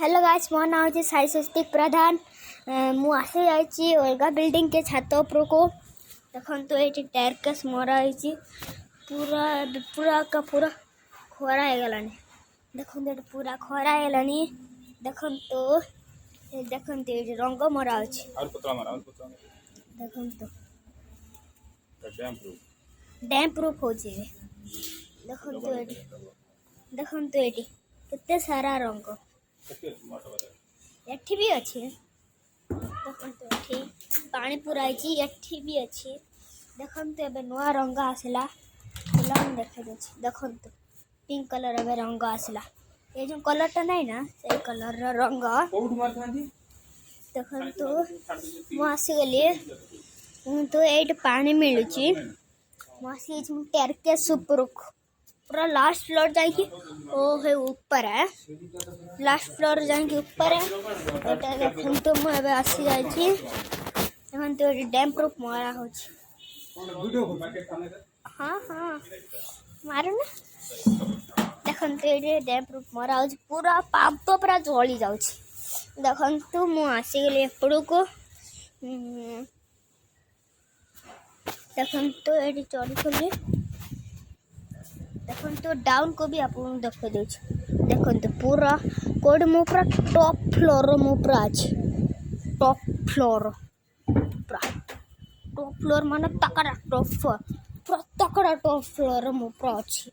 Hello guys, मो ना हो साई स्वस्तिक प्रधान। मु आसे जाइए अलगा बिल्डिंग के छात उपर को देखन तो ये टेरकेस मरा है पूरा पूरा का पूरा खरा हो गलानी। देखन तो पूरा खरा हो गलानी। देखन तो ये रंग मरा अछि देखन तो डैम प्रूफ हो जे। देखन तो ये कितने सारा रंग एठी भी अच्छे। देखन तो एठी पानी पूरा है एठी भी अच्छे। देखन तो एबे नवा रंग आसला लंग देखे दे। देखन तो पिंक कलर एबे रंग आसला। ये जो कलर टा नहीं ना से कलर रंग देखन तो मु आसी गली तो एट पानी मिलुची मसी टेरकेस ऊपर पूरा लास्ट फ्लोर जाके ओ है ऊपर है। लास्ट फ्लोर जाके ऊपर है एटा देखन तो मु एबे आसी जाई छी। देखन तो डैम प्रूफ मारा हो हाँ हाँ मारो ना। देखन तो ये डैम प्रूफ मारा हो पूरा पाप तो पूरा जली जाउ छी। देखन तो मु आसी गली एपड़ो को देखन तो ये चली खोली। देखन तो डाउन को भी आप देख दे। देखन तो पूरा कोड मु पूरा टॉप फ्लोर मु पूरा अछि। टॉप फ्लोर माने तकरा टॉप फ्लोर पूरा तकरा टॉप फ्लोर मु पूरा अछि।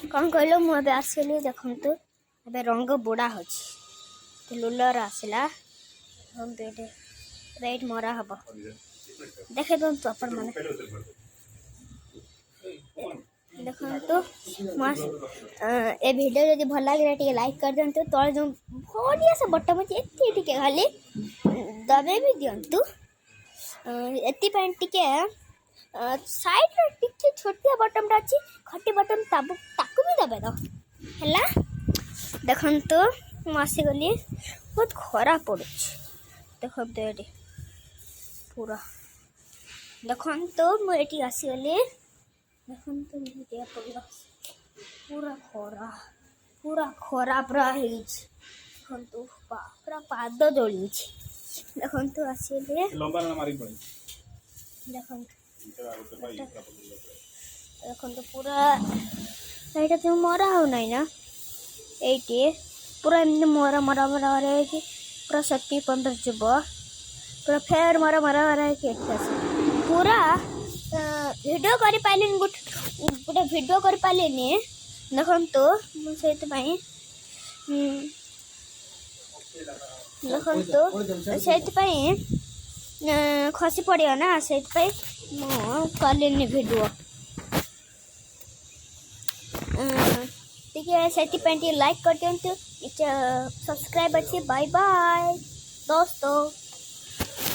कौन कहलो मु अबे आसली। देखन तो अबे रंग बोड़ा होछि तो लुलर आसला हम बेटे राइट मरा हबो देखे तो अपन माने। देखन तो ए वीडियो यदि भल लगे टे लाइक कर दिंतु तले जो बढ़िया से बटन में एति टिके खाली दबे भी दिंतु एति पैन टिके साइड रे टिके छोटिया बटन अछि खटी बटन ताकू भी दबे दो हला। देखन तो मासी गली बहुत खरा पड़ुछ। देखन तो एटी पूरा देखन तो मु एटी आसी गली। देखन तो मुझे पड़ला पूरा खरा पूरा हेज। देखन तो पूरा पाद जली छी। देखन तो आसीले लंबा ना मारी पड़ी। देखन तो पूरा एटा तो मरा हो नहीं ना एटी पूरा एमने मरा रे कि पूरा 70-15 जब पूरा फेर मरा रे कि पूरा वीडियो करि पाइलिन गोटे वीडियो करि पाइलिनी। देखन तो मु सेत पई देखन तो सेत पई खसी पड़ियो ना सेत पई मु कलिनी वीडियो ठीक है। सेति पई लाइक कर दियंतु सब्सक्राइब अच्छी। बाय बाय दोस्तों।